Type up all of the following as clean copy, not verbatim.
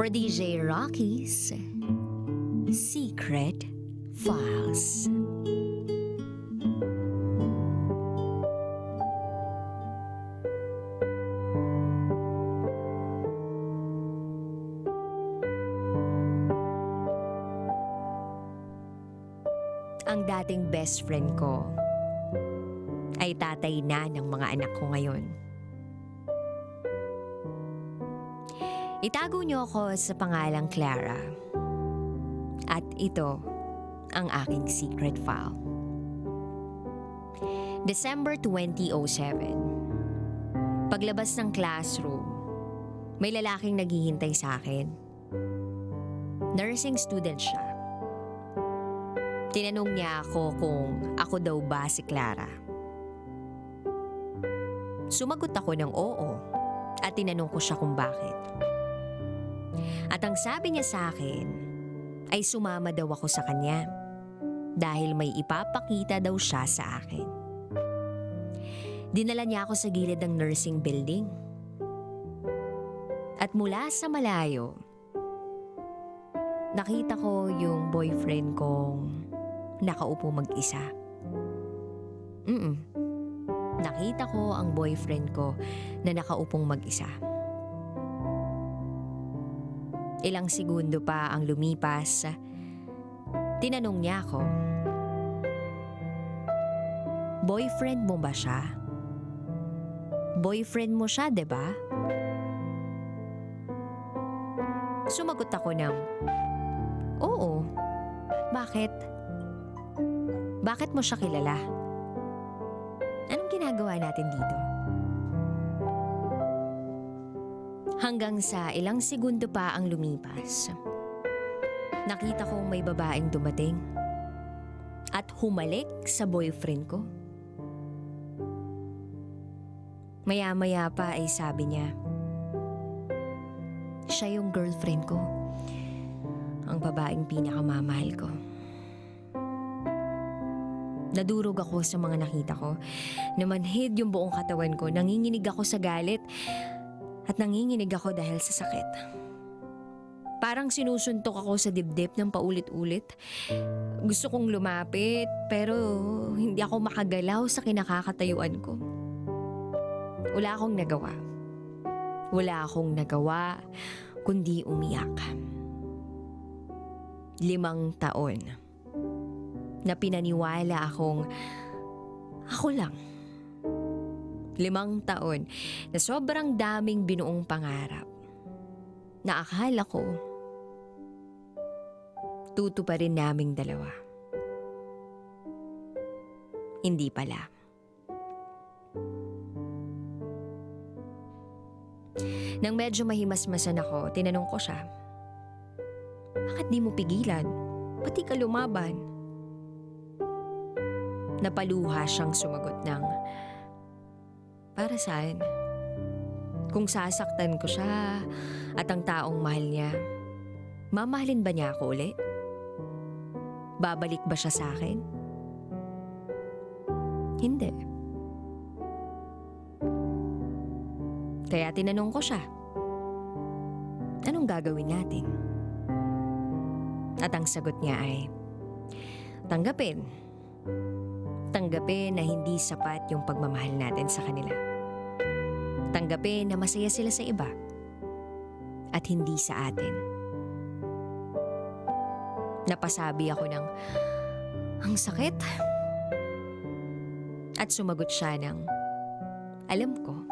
for DJ Rocky's Secret Files. Ang dating best friend ko ay tatay na ng mga anak ko ngayon. Itago niyo ako sa pangalang Clara. At ito ang aking secret file. December 2007. Paglabas ng classroom, may lalaking naghihintay sa akin. Nursing student siya. Tinanong niya ako kung ako daw ba si Clara. Sumagot ako ng oo at tinanong ko siya kung bakit. At ang sabi niya sa akin ay sumama daw ako sa kanya dahil may ipapakita daw siya sa akin. Dinala niya ako sa gilid ng nursing building. At mula sa malayo, nakita ko yung boyfriend kong nakaupo mag-isa. Nakita ko ang boyfriend ko na nakaupong mag-isa. Ilang segundo pa ang lumipas, tinanong niya ako, "Boyfriend mo ba siya? Boyfriend mo siya, 'di ba?" Sumagot ako ng, "Oo. Bakit? Bakit mo siya kilala? Anong ginagawa natin dito?" Hanggang sa ilang segundo pa ang lumipas, nakita kong may babaeng dumating at humalik sa boyfriend ko. Maya-maya pa ay sabi niya, siya yung girlfriend ko, ang babaeng pinakamamahal ko. Nadurog ako sa mga nakita ko. Namanhid yung buong katawan ko. Nanginginig ako sa galit at nanginginig ako dahil sa sakit. Parang sinusuntok ako sa dibdib ng paulit-ulit. Gusto kong lumapit pero hindi ako makagalaw sa kinakakatayuan ko. Wala akong nagawa. Wala akong nagawa kundi umiyak. 5 taon na pinaniwala akong ako lang. 5 taon na sobrang daming binuong pangarap na akala ko tutuparin naming dalawa. Hindi pala. Nang medyo mahimasmasan ako, tinanong ko siya, "Bakit di mo pigilan? Pati ka lumaban?" Napaluha siyang sumagot ng, "Para saan? Kung sasaktan ko siya at ang taong mahal niya, mamahalin ba niya ako ulit? Babalik ba siya sa akin? Hindi." Kaya tinanong ko siya, "Anong gagawin natin?" At ang sagot niya ay, tanggapin. Tanggapin na hindi sapat yung pagmamahal natin sa kanila. Tanggapin na masaya sila sa iba at hindi sa atin. Napasabi ako ng, "Ang sakit." At sumagot siya ng, "Alam ko."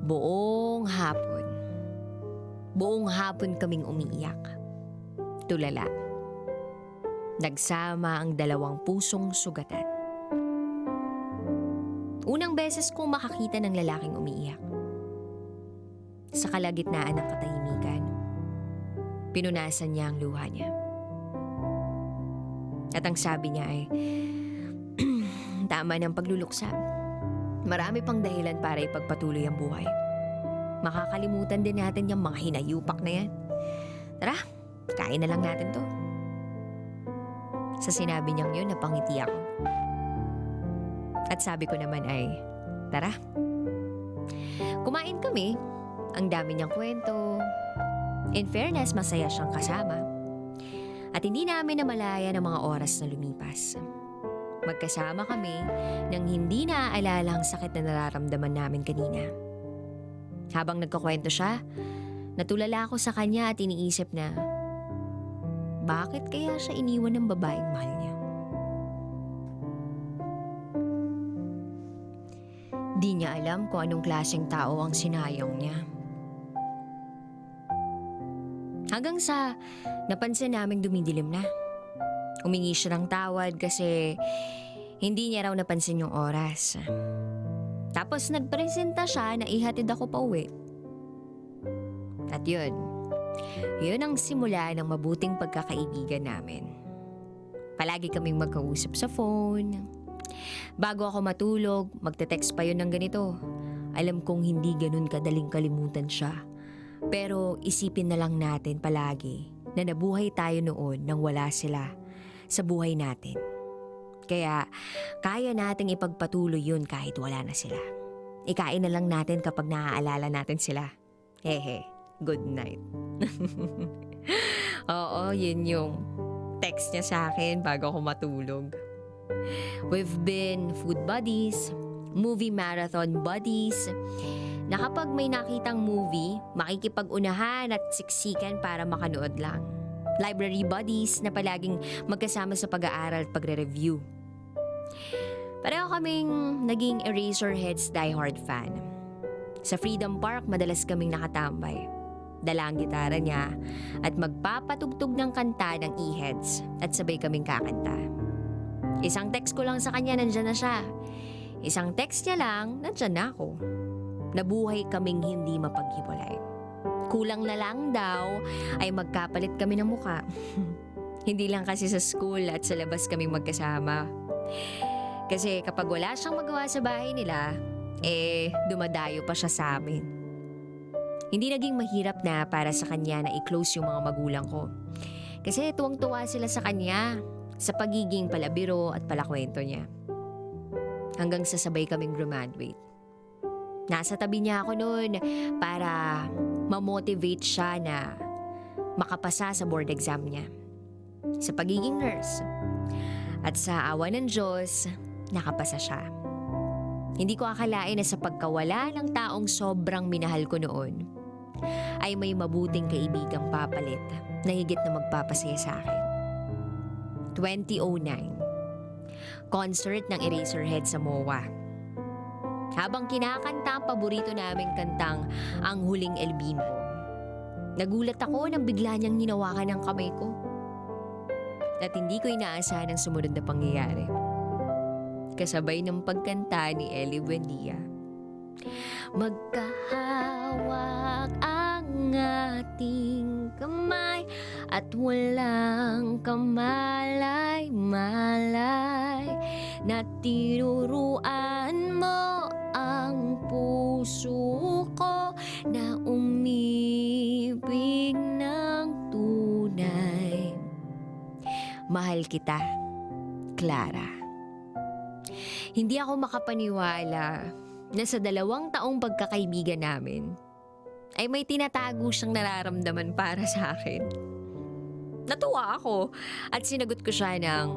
Buong hapon kaming umiiyak. Tulala. Nagsama ang 2 pusong sugatan. Unang beses kong makakita ng lalaking umiiyak. Sa kalagitnaan ng katahimikan, pinunasan niya ang luha niya. At ang sabi niya ay, "Tama ng pagluluksa. Marami pang dahilan para ipagpatuloy ang buhay. Makakalimutan din natin yung mga hinayupak na yan. Tara, kain na lang natin to." Sa sinabi niyang yun, napangiti ako. At sabi ko naman ay, "Tara." Kumain kami. Ang dami niyang kwento. In fairness, masaya siyang kasama. At hindi namin namalaya ng mga oras na lumipas. Magkasama kami nang hindi naaalala ang sakit na nararamdaman namin kanina. Habang nagkukwento siya, natulala ako sa kanya at iniisip na, bakit kaya siya iniwan ng babaeng mahal niya? Di niya alam kung anong klaseng tao ang sinayang niya. Hanggang sa napansin naming dumidilim na. Humingi siya ng tawad kasi hindi niya raw napansin yung oras. Tapos nagpresenta siya na ihatid ako pa uwi. At yun ang simula ng mabuting pagkakaibigan namin. Palagi kaming magkausap sa phone. Bago ako matulog, magte-text pa yun ng ganito. Alam kong hindi ganun kadaling kalimutan siya. Pero isipin na lang natin palagi na nabuhay tayo noon nang wala sila sa buhay natin. Kaya kaya nating ipagpatuloy yun kahit wala na sila. Ikain na lang natin kapag naaalala natin sila. Hehe, good night. Oo, yun yung text niya sa akin bago ako matulog. We've been food buddies, movie marathon buddies, na kapag may nakitang movie, makikipag-unahan at siksikan para makanood lang. Library buddies na palaging magkasama sa pag-aaral at pagre-review. Pareho kaming naging Eraserheads diehard fan. Sa Freedom Park, madalas kaming nakatambay. Dala ang gitara niya at magpapatugtog ng kanta ng E-Heads at sabay kaming kakanta. Isang text ko lang sa kanya, nandyan na siya. Isang text niya lang, nandyan na ako. Nabuhay kaming hindi mapaghiwalay. Kulang na lang daw ay magkapalit kami ng muka. Hindi lang kasi sa school at sa labas kami magkasama. Kasi kapag wala siyang magawa sa bahay nila, dumadayo pa siya sa amin. Hindi naging mahirap na para sa kanya na i-close yung mga magulang ko. Kasi tuwang-tuwa sila sa kanya, sa pagiging palabiro at palakwento niya. Hanggang sa sabay kaming graduate. Nasa tabi niya ako noon para ma-motivate siya na makapasa sa board exam niya. Sa pagiging nurse. At sa awa ng Diyos, nakapasa siya. Hindi ko akalain na sa pagkawala ng taong sobrang minahal ko noon, ay may mabuting kaibigang papalit na higit na magpapasaya sa akin. 2009. Concert ng Eraserhead sa MOA. Habang kinakanta ang paborito naming kantang Ang Huling El Bimbo, nagulat ako nang bigla niyang hinawakan ang kamay ko. At hindi ko inaasahan ang sumunod na pangyayari. Kasabay ng pagkanta ni Ellie Buendia. Magkahawak ang ating kamay at walang kamalay-malay na tinuruan mo ang puso ko na umibig ng tunay. Mahal kita, Clara. Hindi ako makapaniwala na sa 2 taong pagkakaibigan namin ay may tinatago siyang nararamdaman para sa akin. Natuwa ako at sinagot ko siya ng,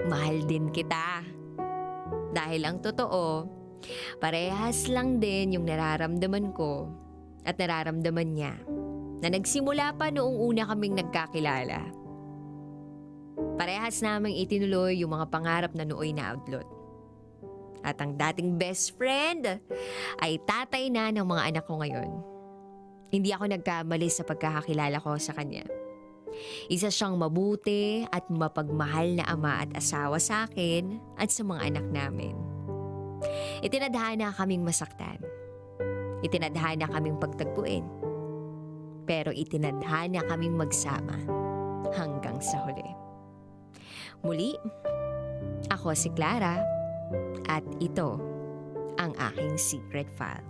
mahal din kita. Dahil ang totoo, parehas lang din yung nararamdaman ko at nararamdaman niya na nagsimula pa noong una kaming nagkakilala. Parehas naming itinuloy yung mga pangarap na nooy na outlot. At ang dating best friend ay tatay na ng mga anak ko ngayon. Hindi ako nagkamali sa pagkakakilala ko sa kanya. Isa siyang mabuti at mapagmahal na ama at asawa sa akin at sa mga anak namin. Itinadhana kaming masaktan. Itinadhana kaming pagtagpuin. Pero itinadhana kaming magsama hanggang sa huli. Muli, ako si Clara at ito ang aking secret file.